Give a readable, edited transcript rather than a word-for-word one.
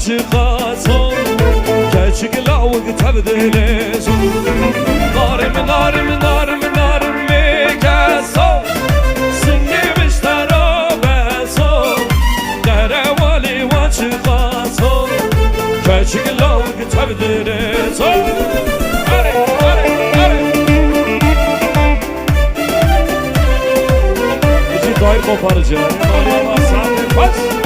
çıkasın Keçik lavuk tebdilisin Narim narim narim narim mikeso Singi biştara beso Derevali va çıkasın Keçik lavuk tebdilisin Dair koparıcı. Dair koparıcı.